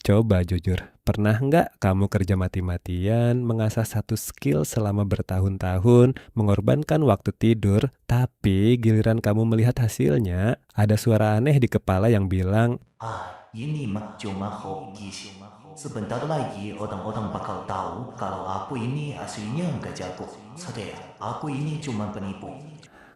Coba jujur, pernah nggak kamu kerja mati-matian, mengasah satu skill selama bertahun-tahun, mengorbankan waktu tidur, tapi giliran kamu melihat hasilnya, ada suara aneh di kepala yang bilang, Ini mah cuma hoki. Sebentar lagi orang-orang bakal tahu kalau aku ini aslinya nggak jago. Sadar, aku ini cuma penipu.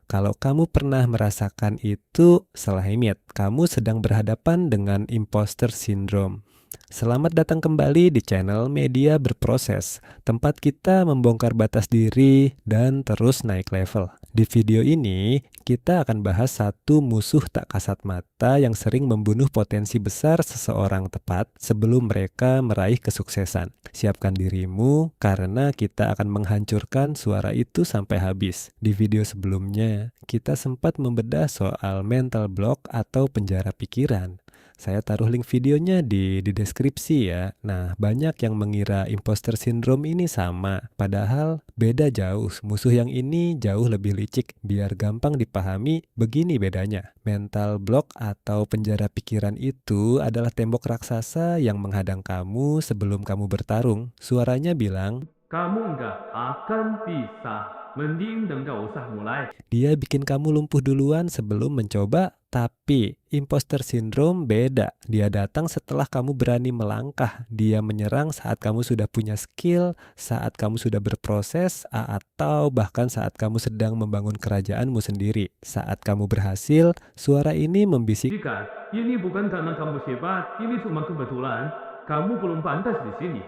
kalau kamu pernah merasakan itu, selahimit, kamu sedang berhadapan dengan imposter syndrome. Selamat datang kembali di channel Media Berproses, tempat kita membongkar batas diri dan terus naik level. Di video ini, kita akan bahas satu musuh tak kasat mata yang sering membunuh potensi besar seseorang tepat sebelum mereka meraih kesuksesan. Siapkan dirimu karena kita akan menghancurkan suara itu sampai habis. Di video sebelumnya, kita sempat membedah soal mental block atau penjara pikiran. Saya taruh link videonya di deskripsi ya. Nah, banyak yang mengira imposter syndrome ini sama. Padahal beda jauh. Musuh yang ini jauh lebih licik. Biar gampang dipahami, begini bedanya. Mental block atau penjara pikiran itu adalah tembok raksasa yang menghadang kamu sebelum kamu bertarung. Suaranya bilang, Kamu nggak akan bisa. Mending nggak usah mulai. dia bikin kamu lumpuh duluan sebelum mencoba, tapi imposter syndrome beda. Dia datang setelah kamu berani melangkah. Dia menyerang saat kamu sudah punya skill, saat kamu sudah berproses, atau bahkan saat kamu sedang membangun kerajaanmu sendiri. Saat kamu berhasil, suara ini membisik, Jika ini bukan karena kamu hebat, ini cuma kebetulan. Kamu belum pantas di sini.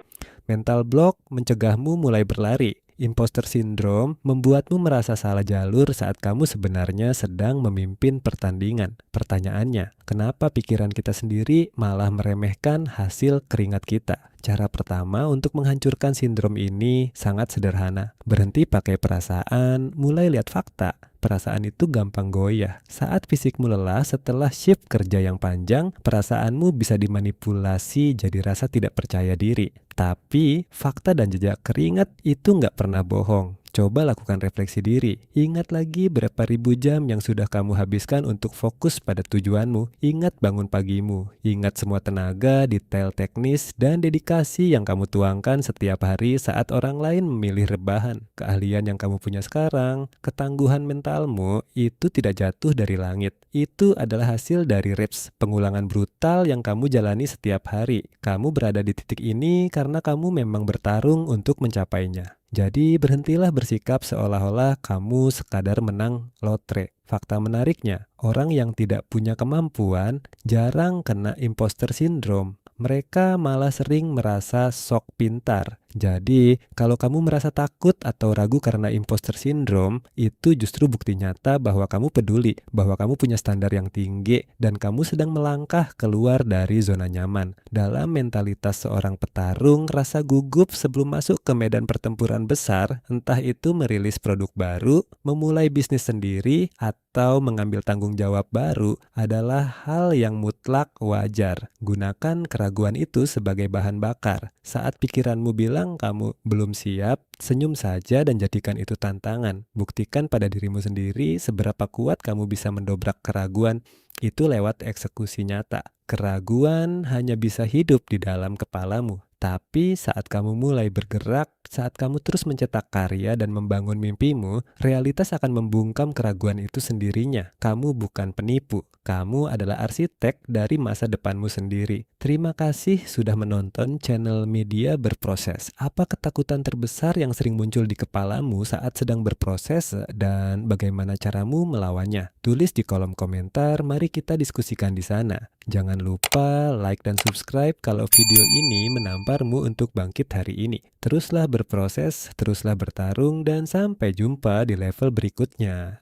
mental block mencegahmu mulai berlari. Imposter syndrome membuatmu merasa salah jalur saat kamu sebenarnya sedang memimpin pertandingan. Pertanyaannya, kenapa pikiran kita sendiri malah meremehkan hasil keringat kita? Cara pertama untuk menghancurkan sindrom ini sangat sederhana. Berhenti pakai perasaan, mulai lihat fakta. Perasaan itu gampang goyah. Saat fisikmu lelah setelah shift kerja yang panjang, perasaanmu bisa dimanipulasi jadi rasa tidak percaya diri. Tapi, fakta dan jejak keringat itu nggak pernah bohong. Coba lakukan refleksi diri. Ingat lagi berapa ribu jam yang sudah kamu habiskan untuk fokus pada tujuanmu. Ingat bangun pagimu. Ingat semua tenaga, detail teknis, dan dedikasi yang kamu tuangkan setiap hari saat orang lain memilih rebahan. Keahlian yang kamu punya sekarang, ketangguhan mentalmu, itu tidak jatuh dari langit. Itu adalah hasil dari reps, pengulangan brutal yang kamu jalani setiap hari. Kamu berada di titik ini karena kamu memang bertarung untuk mencapainya. Jadi berhentilah bersikap seolah-olah kamu sekadar menang lotre. Fakta menariknya, orang yang tidak punya kemampuan jarang kena imposter syndrome. Mereka malah sering merasa sok pintar. Jadi, kalau kamu merasa takut atau ragu karena imposter syndrome, itu justru bukti nyata bahwa kamu peduli, bahwa kamu punya standar yang tinggi, dan kamu sedang melangkah keluar dari zona nyaman. Dalam mentalitas seorang petarung, rasa gugup sebelum masuk ke medan pertempuran besar, entah itu merilis produk baru, memulai bisnis sendiri, atau mengambil tanggung jawab baru, adalah hal yang mutlak wajar. Gunakan keraguan itu sebagai bahan bakar. Saat pikiranmu bilang kamu belum siap, senyum saja dan jadikan itu tantangan. Buktikan pada dirimu sendiri seberapa kuat kamu bisa mendobrak keraguan itu lewat eksekusi nyata. Keraguan hanya bisa hidup di dalam kepalamu. Tapi saat kamu mulai bergerak, saat kamu terus mencetak karya dan membangun mimpimu, realitas akan membungkam keraguan itu sendirinya. Kamu bukan penipu, kamu adalah arsitek dari masa depanmu sendiri. Terima kasih sudah menonton channel Media Berproses. Apa ketakutan terbesar yang sering muncul di kepalamu saat sedang berproses dan bagaimana caramu melawannya? Tulis di kolom komentar, mari kita diskusikan di sana. Jangan lupa like dan subscribe kalau video ini menamparmu untuk bangkit hari ini. Teruslah berproses, teruslah bertarung, dan sampai jumpa di level berikutnya.